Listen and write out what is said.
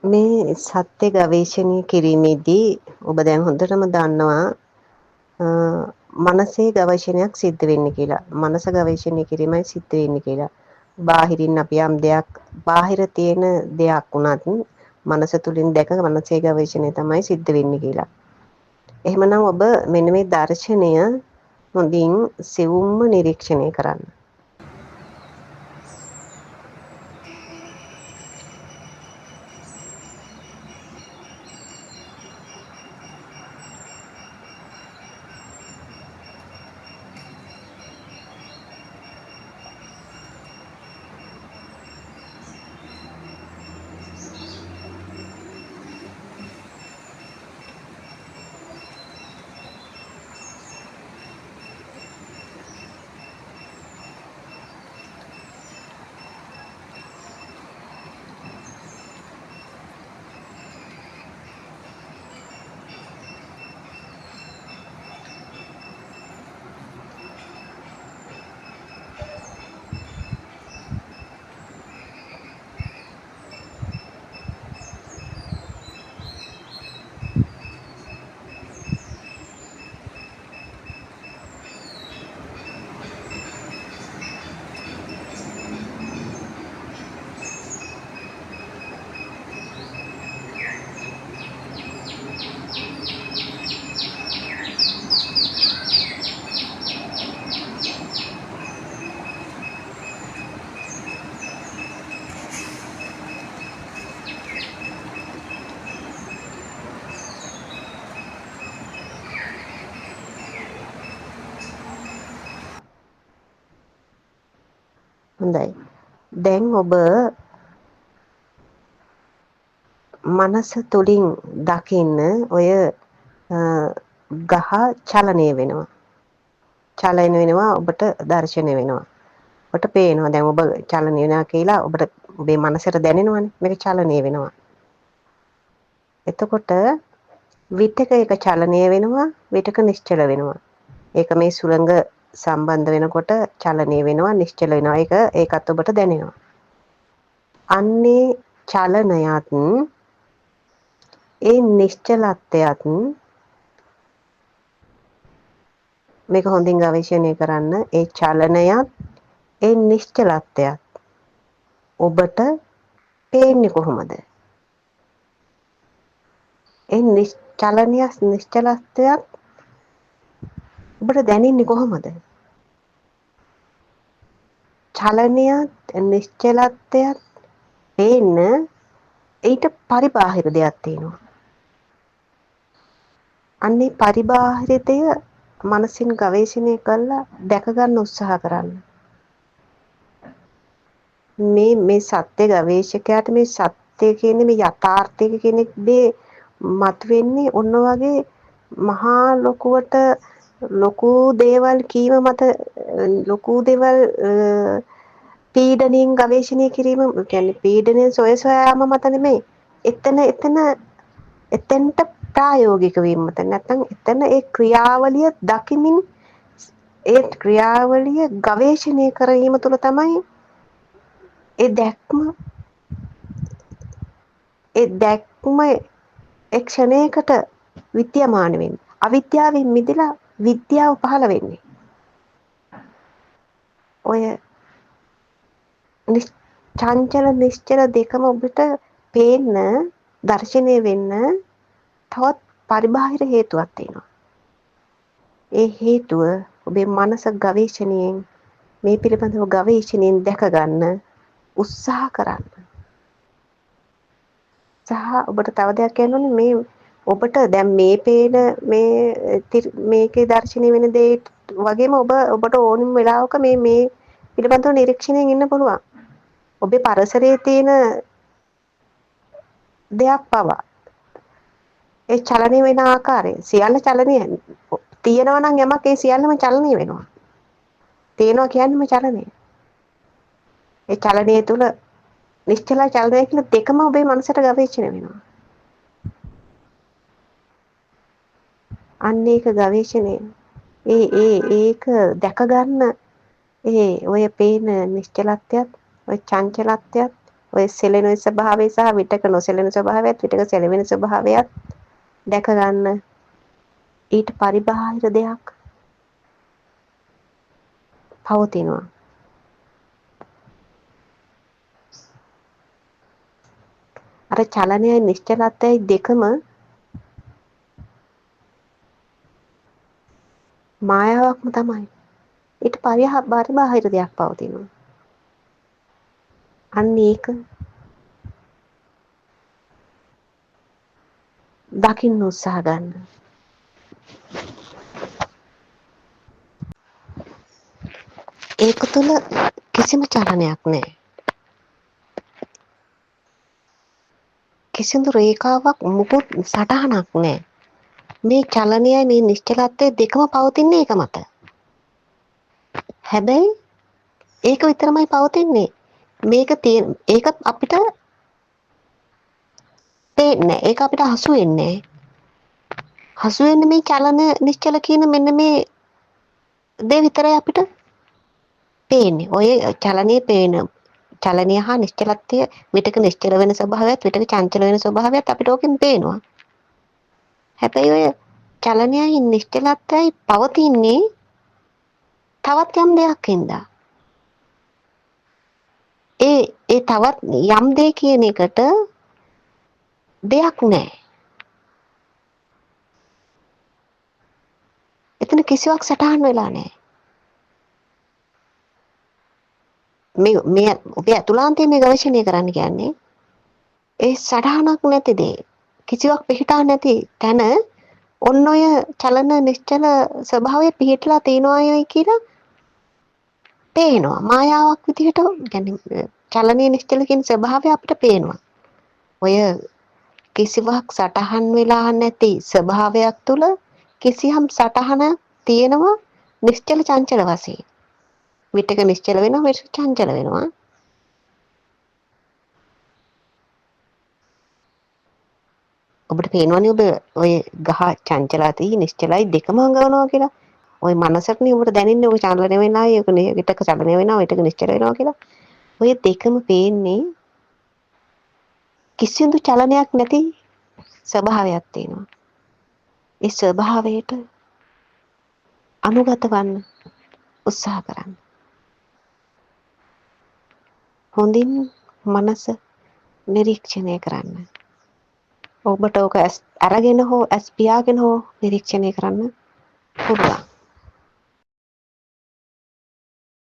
මේ සත්‍ය ගවේෂණය කිරීමේදී ඔබ දැන් හොඳටම දන්නවා මනසේ ගවේෂණයක් සිද්ධ වෙන්නේ කියලා. මනස ගවේෂණය කිරීමයි සිද්ධ වෙන්නේ කියලා. බාහිරින් අපි යම් දෙයක් බාහිර තියෙන දෙයක් වුණත් මනස තුලින් දැක මනසේ ගවේෂණය තමයි සිද්ධ වෙන්නේ කියලා. එහෙමනම් ඔබ මෙන්න මේ දර්ශනය හොඳින් සිවුම්ම නිරීක්ෂණය කරන්න. හොඳයි. දැන් ඔබ මනස තුලින් දකින්න ඔය ගහ චලනය වෙනවා. චලන වෙනවා ඔබට දර්ශනය වෙනවා. ඔබට පේනවා දැන් ඔබ චලනය වෙනවා කියලා ඔබට ඔබේ මනසට දැනෙනවනේ මේක චලනය වෙනවා. එතකොට විටක එක චලනය වෙනවා විටක නිශ්චල වෙනවා. ඒක මේ සුළඟ සම්බන්ධ වෙනකොට චලනය වෙනවා නිශ්චල වෙනවා. ඒකත් ඔබට දැනෙනවා. අන්නේ චලනයත් ඒ නිශ්චලත්වයත් මේක හොඳින් ගවේෂණය කරන්න. ඒ චලනයත් ඒ නිශ්චලත්වයත් ඔබට පේන්නේ කොහොමද? ඒ චලනයත් නිශ්චලත්වයත් ඔබට දැනෙන්නේ කොහොමද? චලනයත් නිශ්චලත්වයත් පේන්න ඊට පරිබාහිර දෙයක් තියෙනවා. අන්නේ පරිබාහිරතය මනසින් ගවේෂණය කරලා දැක ගන්න උත්සාහ කරන්න. මේ සත්‍ය ගවේෂකයාට මේ සත්‍ය කියන්නේ මේ යථාර්ථය කියන දේ මතුවෙන්නේ ඔන්න වගේ මහා ලොකුවට ලොකු දේවල් කීම මත ලොකු දේවල් පීඩණයෙන් ගවේෂණය කිරීම කියන්නේ පීඩණයෙන් සොයසොයාම මත නෙමෙයි. එතෙන්ට ප්‍රායෝගික වීම මත නැත්නම් එතන ඒ ක්‍රියාවලිය දකිමින් ඒ ක්‍රියාවලිය ගවේෂණය කිරීම තුළ තමයි ඒ දැක්ම ක්ෂණයකට විද්‍යමාන වෙන්නේ. අවිද්‍යාවෙන් මිදලා විද්‍යාව පහළ වෙන්නේ. ඔය චංචල නිශ්චල දෙකම ඔබට පේන්න දර්ශනය වෙන්න තවත් පරිබාහිර හේතුවක් තියෙනවා. ඒ හේතුව ඔබේ මනස ගවේෂණයෙන් මේ පිළිබඳව ගවේෂණයෙන් දැක ගන්න උත්සාහ කරන්න. සහ ඔබට තව දෙයක් කියන්න ඕනේ මේ ඔබට දැන් මේ පේන මේකේ දර්ශනය වෙන දේ වගේම ඔබට ඕනම වෙලාවක මේ පිළිබඳව නිරීක්ෂණයෙන් ඉන්න පුළුවන්. ඔබේ පරිසරයේ තියෙන දෙයක් පවා ඒ චලනය වෙන ආකාරය සියල්ල චලනය තියෙනවා නම් යමක් ඒ සියල්ලම චලනය වෙනවා. තියෙනවා කියන්නේම චලනය. ඒ චලනය තුළ නිශ්චල චලනය කියලා දෙකම ඔබේ මනසට ගවේෂණය වෙනවා. අන්න ඒක ගවේෂණය. ඒක දැක ගන්න ඔය පේන නිශ්චලත්වයත් ඔය චංචලත්වයත් ඔය සෙලෙන ස්වභාවය සහ විටක නොසෙලෙන ස්වභාවයත් විටක සෙලවෙන ස්වභාවයත් දැක ගන්න. ඊට පරිබාහිර දෙයක් පවතිනවා. අර චලනයයි නිශ්චලත්වයයි දෙකම මායාවක්ම තමයි. ඊට පරිබාහිර දෙයක් පවතිනවා. අන්න ඒක දකින්න උත්සාහ ගන්න. ඒක තුළ කිසිම චලනයක් නැහැ. කිසිදු රේඛාවක් මුකුත් සටහනක් නැහැ. මේ චලනයයි මේ නිශ්චලත්වයේ දෙකම පවතින්නේ ඒක මත. හැබැයි ඒක විතරමයි පවතින්නේ. ඒක අපිට පේන්නේ. ඒක අපිට හසු වෙන්නේ. හසු වෙන්නේ මේ චලන නිශ්චල කියන මෙන්න මේ දේ විතරයි අපිට පේන්නේ. ඔය චලනයේ පේන චලනය හා නිශ්චලත්වය විටක නිශ්චල වෙන ස්වභාවයත් විටක චංචල වෙන ස්වභාවයත් අපිට ඕකෙන් පේනවා. හැබැයි ඔය චලනයයි නිශ්චලත්වයයි පවතින්නේ තවත් යම් දෙයක් හින්දා. ඒ තවත් යම් දෙය කියන එකට දෙයක් නැහැ. එතන කිසිවක් සටහන් වෙලා නැහැ. මේ ඔබේ අතුලාන්තයේ මේ ගවේෂණය කරන්න කියන්නේ ඒ සටහනක් නැති දේ කිසිවක් පිහිටා නැති තැන ඔන්න ඔය චලන නිශ්චල ස්වභාවය පිහිටලා තියෙනවායි කියලා පේනවා. මායාවක් විදිහට කියන්නේ චලනීය නිශ්චල කියන ස්වභාවය අපිට පේනවා. ඔය කිසිවක් සටහන් වෙලා නැති ස්වභාවයක් තුළ කිසියම් සටහන තියෙනවා නිශ්චල චංචල වශයෙන්. විටක නිශ්චල වෙනවා විටක චංචල වෙනවා. ඔබට පේනවනේ ඔබ ඔය ගහ චංචලයි නිශ්චලයි දෙකම හංගවනවා කියලා. ඔය මනසටනේ ඔබට දැනෙන්නේ ඔය චලන වෙනවා ඒක විටක චලන වෙනවා විටක නිශ්චල වෙනවා කියලා. ඔය දෙකම පේන්නේ කිසිදු චලනයක් නැති ස්වභාවයක් තියෙනවා. ඒ ස්වභාවයට අනුගත වන්න උත්සාහ කරන්න. හොඳින් මනස නිරීක්ෂණය කරන්න. ඔබට ඕක අරගෙන හෝ ඇස් පියාගෙන හෝ නිරීක්ෂණය කරන්න පුළුවන්.